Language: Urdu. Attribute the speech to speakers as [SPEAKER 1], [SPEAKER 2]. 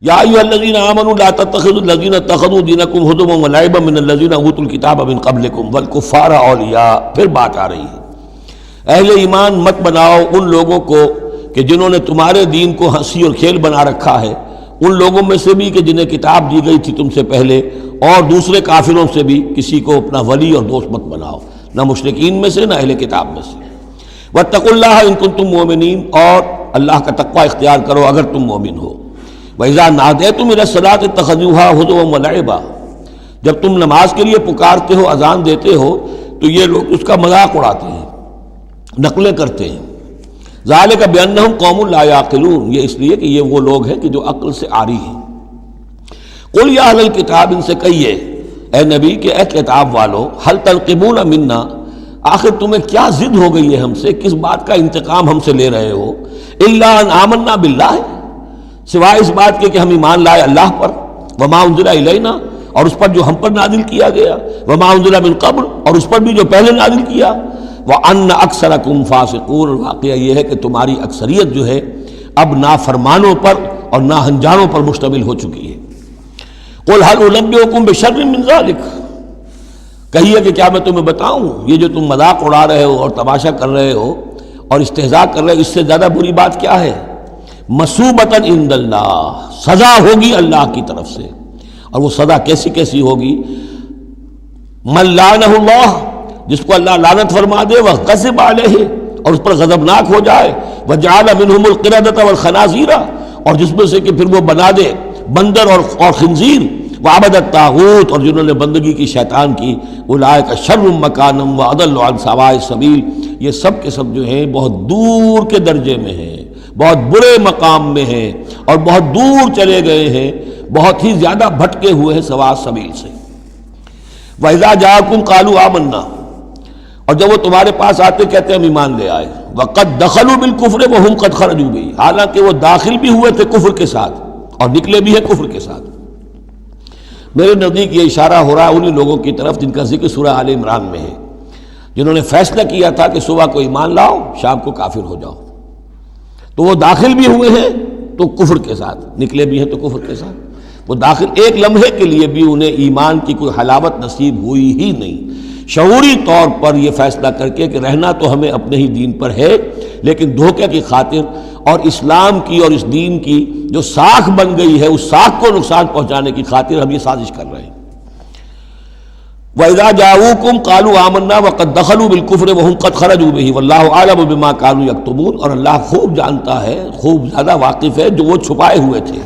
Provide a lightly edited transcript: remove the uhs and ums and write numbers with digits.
[SPEAKER 1] یا ایھا الذین آمنوا لا تتخذوا الذین اتخذوا دینکم ہزوا ولعبا من الذین اوتوا الکتاب من قبلکم والکفار اولیاء. پھر بات آ رہی ہے، اہل ایمان مت بناؤ ان لوگوں کو کہ جنہوں نے تمہارے دین کو ہنسی اور کھیل بنا رکھا ہے، ان لوگوں میں سے بھی کہ جنہیں کتاب دی گئی تھی تم سے پہلے، اور دوسرے کافروں سے بھی کسی کو اپنا ولی اور دوست مت بناؤ، نہ مشرکین میں سے نہ اہل کتاب میں سے. واتقوا اللہ ان کنتم مؤمنین، اور اللہ کا تقوی اختیار کرو اگر تم مومن ہو. وَإِذَا نَادَيْتُمْ إِلَى الصَّلَاةِ اتَّخَذُوهَا هُزُوًا وَلَعِبًا، جب تم نماز کے لیے پکارتے ہو، اذان دیتے ہو، تو یہ لوگ اس کا مذاق اڑاتے ہیں، نقلیں کرتے ہیں. ذَلِكَ بِأَنَّهُمْ قَوْمٌ لَا يَعْقِلُونَ، یہ اس لیے کہ یہ وہ لوگ ہیں کہ جو عقل سے عاری ہیں. قُلْ يَا أَهْلَ الْكِتَابِ، ان سے کہیے اے نبی کہ اے کتاب والو، هَلْ تَنْقِمُونَ مِنَّا، آخر تمہیں کیا ضد ہو گئی ہے ہم سے، کس بات کا انتقام ہم سے لے رہے ہو. إِلَّا أَنْ آمَنَّا بِاللَّهِ، سوائے اس بات کے کہ ہم ایمان لائے اللہ پر، وما انزل الینا، اور اس پر جو ہم پر نازل کیا گیا، وما انزل من قبل، اور اس پر بھی جو پہلے نازل کیا، وان اکثرکم فاسقون، واقعہ یہ ہے کہ تمہاری اکثریت جو ہے اب نافرمانوں پر اور ناہنجاروں پر مشتمل ہو چکی ہے. قل هل انبئکم بشر من ذلک، کہیے کہ کیا میں تمہیں بتاؤں یہ جو تم مذاق اڑا رہے ہو اور تماشا کر رہے ہو اور استہزاء کر رہے ہو، اس سے زیادہ بری بات کیا ہے؟ مصوبتاً عند اللہ، سزا ہوگی اللہ کی طرف سے. اور وہ سزا کیسی کیسی ہوگی؟ من لعنہ اللہ، جس کو اللہ لعنت فرما دے، وغضب علیہ، اور اس پر غضبناک ہو جائے، وجعل منہم القردۃ والخنازیر، اور جس میں سے کہ پھر وہ بنا دے بندر اور خنزیر، وعبد الطاغوت، اور جنہوں نے بندگی کی شیطان کی، اولئک شر مکانا واضل عن سواء السبیل، یہ سب کے سب جو ہیں بہت دور کے درجے میں ہیں، بہت برے مقام میں ہیں، اور بہت دور چلے گئے ہیں، بہت ہی زیادہ بھٹکے ہوئے ہیں سواء سبیل سے. وَإِذَا جَاءَكُمْ قَالُوا آمَنَّا، اور جب وہ تمہارے پاس آتے کہتے ہم ایمان لے آئے. وَقَدْ دَخَلُوا بِالْكُفْرِ وَهُمْ قَدْ خَرَجُوا بِهِ، حالانکہ وہ داخل بھی ہوئے تھے کفر کے ساتھ اور نکلے بھی ہیں کفر کے ساتھ. میرے نزدیک یہ اشارہ ہو رہا ہے انہی لوگوں کی طرف جن کا ذکر سورہ آل عمران میں ہے، جنہوں نے فیصلہ کیا تھا کہ صبح کو ایمان لاؤ، شام کو کافر ہو جاؤ. تو وہ داخل بھی ہوئے ہیں تو کفر کے ساتھ، نکلے بھی ہیں تو کفر کے ساتھ. وہ داخل ایک لمحے کے لیے بھی انہیں ایمان کی کوئی حلاوت نصیب ہوئی ہی نہیں، شعوری طور پر یہ فیصلہ کر کے کہ رہنا تو ہمیں اپنے ہی دین پر ہے، لیکن دھوکے کی خاطر اور اسلام کی اور اس دین کی جو ساکھ بن گئی ہے اس ساکھ کو نقصان پہنچانے کی خاطر ہم یہ سازش کر رہے ہیں. وَإِذَا جَاءُوكُمْ قَالُوا آمَنَّا وَقَدْ دَخَلُوا بِالْكُفْرِ وَهُمْ قَدْ خَرَجُوا بِهِ وَاللَّهُ أَعْلَمُ بِمَا كَانُوا يَكْتُمُونَ، اور اللہ خوب جانتا ہے، خوب زیادہ واقف ہے جو وہ چھپائے ہوئے تھے.